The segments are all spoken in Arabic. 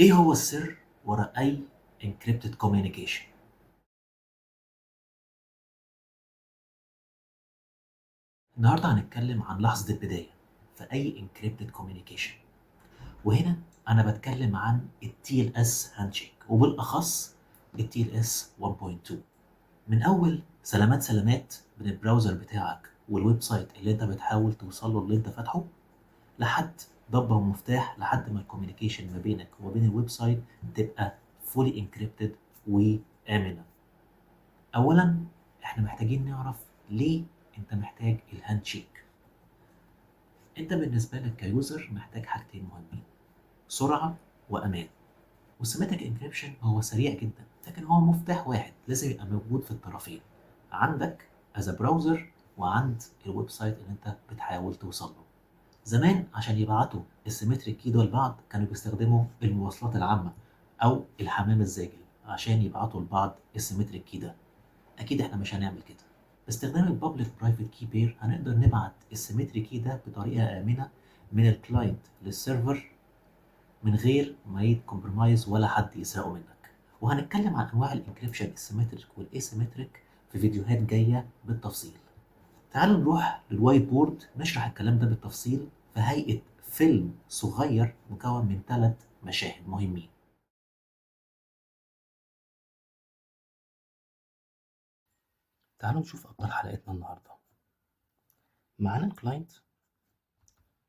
ايه هو السر ورا اي encrypted communication؟ النهارده هنتكلم عن لحظة البداية في اي encrypted communication، وهنا انا بتكلم عن ال TLS handshake وبالاخص ال TLS 1.2. من اول سلامات سلامات من البراوزر بتاعك والويب سايت اللي انت بتحاول توصل له اللي انت فاتحه، لحد ضبة ومفتاح لحد ما الكوميونيكيشن ما بينك وما بين الويب سايت تبقى fully encrypted وآمنة. اولا احنا محتاجين نعرف ليه انت محتاج الهاند شيك. انت بالنسبه لك كيوزر محتاج حاجتين مهمين: سرعه وامان. والسيماتيك انكريبشن هو سريع جدا، لكن هو مفتاح واحد لازم يبقى موجود في الطرفين، عندك از براوزر وعند الويب سايت اللي انت بتحاول توصل له. زمان عشان يبعتوا السيمتريك كي دول لبعض كانوا بيستخدموا المواصلات العامه او الحمام الزاجل عشان يبعتوا لبعض السيمتريك كي ده. اكيد احنا مش هنعمل كده. باستخدام البابليك برايفت كي بير هنقدر نبعت السيمتري كي ده بطريقه امنه من الكلاينت للسيرفر من غير ما يتكمبرمايز ولا حد يسرقه منك. وهنتكلم عن انواع الانكريبشن السيمتريك والاسيمتريك في فيديوهات جايه بالتفصيل. تعالوا نروح للوايت بورد نشرح الكلام ده بالتفصيل في هيئه فيلم صغير مكون من 3 مشاهد مهمين. تعالوا نشوف ابطال حلقتنا النهارده. معانا الكلاينت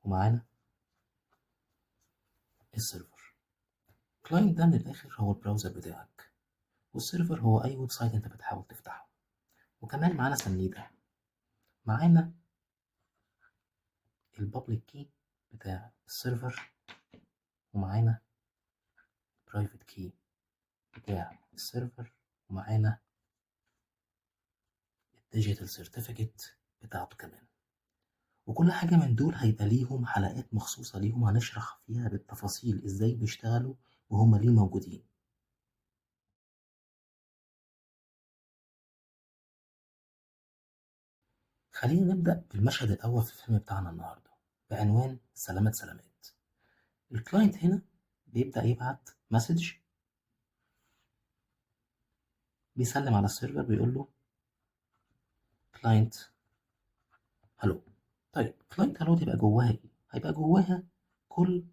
ومعانا السيرفر. الكلاينت ده من الآخر هو البراوزر بتاعك، والسيرفر هو أي ويب سايت أنت بتحاول تفتحه. وكمان معانا سنيدة، معانا البابليك كي بتاع السيرفر، ومعانا برايفت كي بتاع السيرفر، ومعانا الديجيتال سيرتيفيكت بتاعته كمان. وكل حاجة من دول هيبقى ليهم حلقات مخصوصة ليهم هنشرح فيها بالتفاصيل ازاي بيشتغلوا وهما ليه موجودين. خلينا نبدأ بالمشهد الأول في الفيلم بتاعنا النهاردة بعنوان سلامات سلامات. الكلاينت هنا بيبدأ يبعت مسج، بيسلم على السيرفر بيقول له كلاينت هلو. طيب كلاينت هلو تبقى جواها ايه؟ هيبقى جواها كل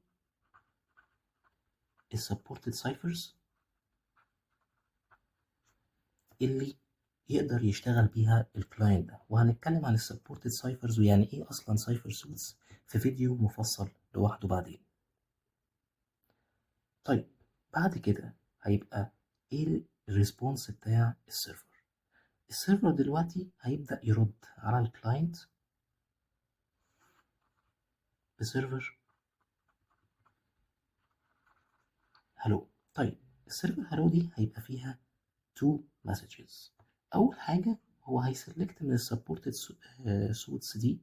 السبورتد سايفرز اللي يقدر يشتغل بيها الكلاينت ده، وهنتكلم عن السبورتد سايفرز ويعني ايه اصلا سايفر سوتس في فيديو مفصل لوحده بعدين. طيب بعد كده هيبقى ايه الريسبونس بتاع السيرفر؟ السيرفر دلوقتي هيبدأ يرد على الكلاينت بسيرفر هلو. طيب السيرفر هلو دي هيبقى فيها تو مسجز. اول حاجه هو هيسلكت من السبورتد سوتس دي،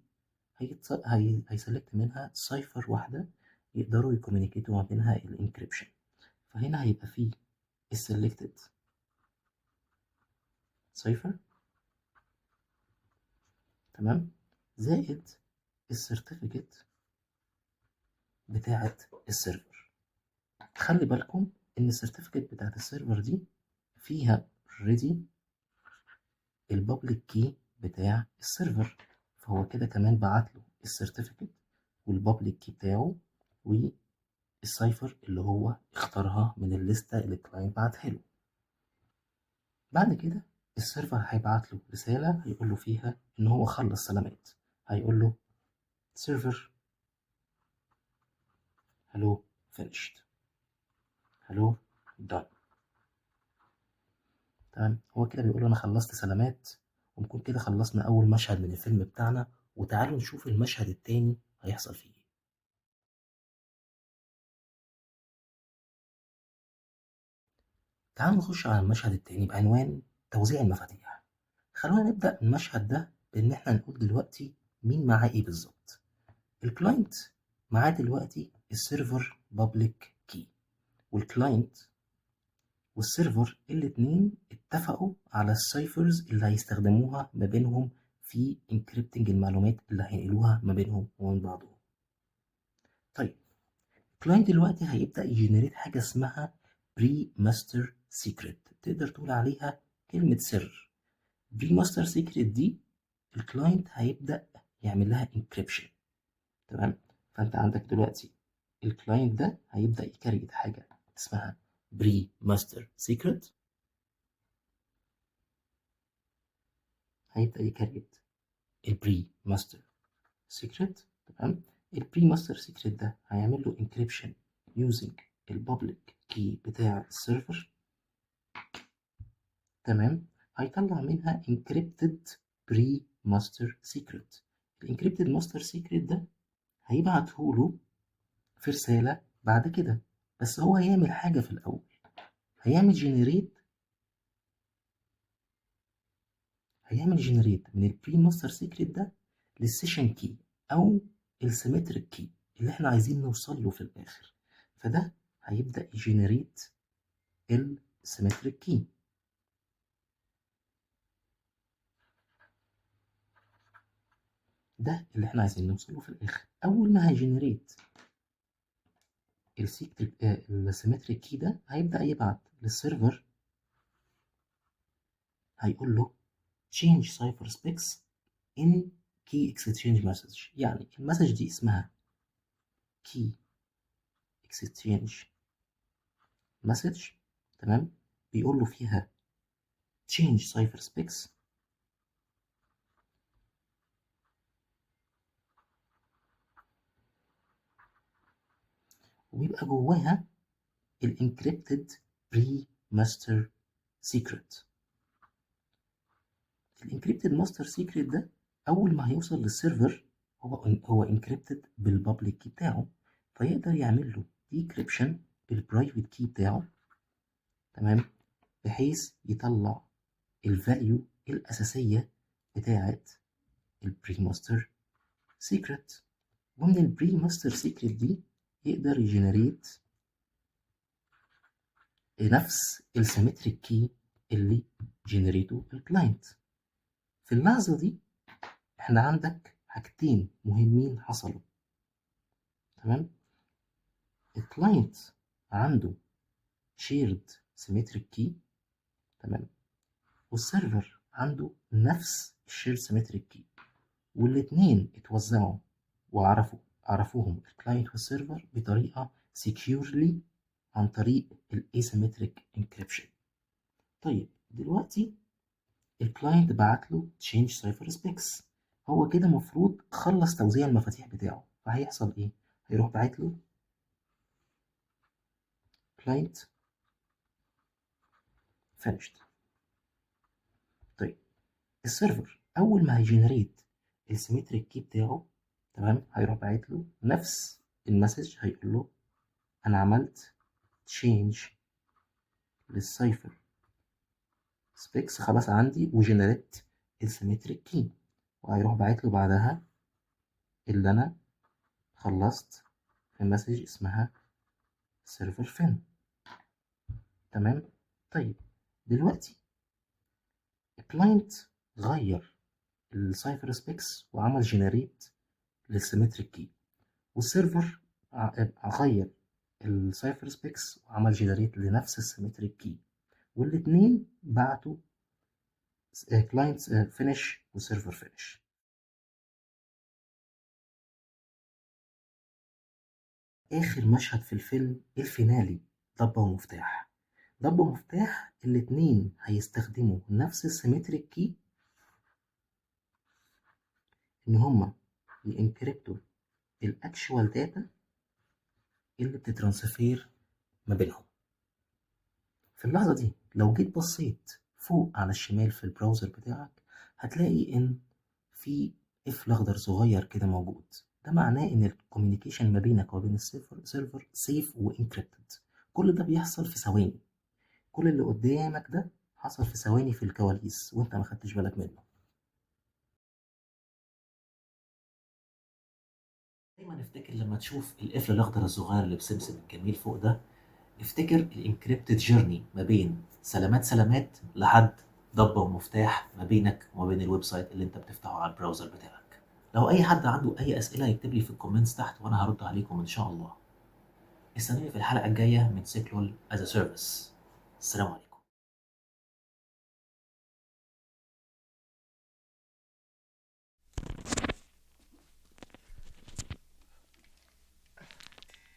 هيسلكت منها سايفر واحده يقدروا يكومينيكيتوا ما بينها الانكريبشن. فهنا هيبقى فيه السلكتد سايفر، تمام، زائد السيرتيفيكت بتاعه السيرفر. خلي بالكم ان السيرتيفيكت بتاعه السيرفر دي فيها اوريدي البابليك كي بتاع السيرفر، فهو كده كمان بعت له السيرتيفيكت والبابليك كي بتاعه والسايفر اللي هو اختارها من الليستة اللي الكلاينت بعتها له. بعد كده السيرفر هيبعت له رسالة هيقول له فيها إن هو خلص سلامات. هيقول له سيرفر هلو finished، هلو done. تمام، هو كده بيقول له أنا خلصت سلامات، ونكون كده خلصنا أول مشهد من الفيلم بتاعنا. وتعالوا نشوف المشهد التاني هيحصل فيه إيه. تعالوا نخش على المشهد التاني بعنوان توزيع المفاتيح. خلونا نبدأ المشهد ده بإن إحنا نقول دلوقتي مين معاه إيه بالظبط. الكلاينت معاه دلوقتي السيرفر بابليك كي، والكلاينت والسيرفر الاتنين اتفقوا على السايفرز اللي هيستخدموها ما بينهم في انكريبتنج المعلومات اللي هينقلوها ما بينهم ومن بعضهم. طيب الكلاينت دلوقتي هيبدأ يجنريت حاجة اسمها بري ماستر سيكريت، تقدر تقول عليها كلمة سر. بري ماستر سيكريت دي الكلاينت هيبدأ يعمل لها انكريبشن. تمام. فانت عندك دلوقتي الكلاينت ده هيبدأ يكريت حاجة اسمها بري ماستر سيكريت، هيبدأ يكريت البري ماستر سيكريت. تمام. البري ماستر سيكريت ده هيعمل له انكريبشن يوزنج البابليك كي بتاع السيرفر. تمام. هيطلع منها encrypted pre-master secret. encrypted master secret ده هيبعته له في رسالة بعد كده، بس هو هيعمل حاجة في الأول. هيعمل جنريت من البري ماستر سيكريت ده للسيشن كي أو السيمتريك كي اللي احنا عايزين نوصل له في الآخر. فده هيبدأ يجنريت السيمتريك كي. ده اللي احنا عايزين نوصله في الآخر. أول ما هيجنريت السيمتريك كي ده هيبدأ يبعت للسيرفر، هيقول له change cipher specs in key exchange message. يعني المسج دي اسمها key exchange message. تمام. بيقول له فيها change cipher specs وبيبقى جواها الانكريبتد بري ماستر سيكريت. الانكريبتد ماستر سيكريت ده اول ما هيوصل للسيرفر هو انكريبتد بالبابليك كي بتاعه، فيقدر يعمل له ديكريبشن بالبرايفت كي بتاعه. تمام. بحيث يطلع الفاليو الاساسيه بتاعه البري ماستر سيكريت. ومن البري ماستر سيكريت دي يقدر يجنريت نفس السيمتريك كي اللي جنريته الكلاينت. في اللحظه دي احنا عندك حاجتين مهمين حصلوا. تمام. الكلاينت عنده شيرد سيمتريك كي. تمام. والسيرفر عنده نفس الشيرد سيمتريك كي، والاتنين اتوزعوا عرفوهم الكلاينت والسيرفر بطريقة securely عن طريق الاسيمتريك انكريبشن. طيب دلوقتي الكلاينت بعت له change cipher specs، هو كده مفروض خلص توزيع المفاتيح بتاعه. فهيحصل ايه؟ هيروح باعت له client finished. طيب السيرفر اول ما هيجنريت السيمتريك كي بتاعه، تمام، هيروح باعت له نفس المسج، هيقول له انا عملت change للسايفر سبيكس خلاص عندي وجنريت السيمتريك كي، وهيروح باعت له بعدها اللي انا خلصت في مسج اسمها سيرفر فين. تمام. طيب دلوقتي الكلاينت غير السايفر سبيكس وعمل جنريت للسيمتريك كي، والسيرفر غير السايفر سبيكس وعمل جنريت لنفس السيمتريك كي، والاتنين بعتوا كلاينت فينيش وسيرفر فينيش. آخر مشهد في الفيلم الفينالي، ضبة ومفتاح. ضبة ومفتاح الاتنين هيستخدموا نفس السيمتريك كي إن هما ينكريبتوا الأكشوال داتا اللي بتترانسفير ما بينهم. في اللحظة دي لو جيت بصيت فوق على الشمال في البراوزر بتاعك هتلاقي إن في قفل أخضر صغير كده موجود. ده معناه إن الكوميونيكيشن ما بينك وبين السيرفر سيف وانكريبتد. كل ده بيحصل في ثواني. كل اللي قدامك ده حصل في ثواني في الكواليس وانت ما خدتش بالك منه. دايما افتكر لما تشوف القفل الاخضر الصغير اللي بسمسم الجميل فوق ده، افتكر الانكريبتد جيرني ما بين سلامات سلامات لحد ضبة ومفتاح ما بينك وما بين الويب سايت اللي انت بتفتحه على البراوزر بتاعك. لو اي حد عنده اي اسئله يكتب لي في الكومنتس تحت وانا هرد عليكم ان شاء الله. استنوني في الحلقة الجاية من سيكلول از سيرفيس. السلام عليكم.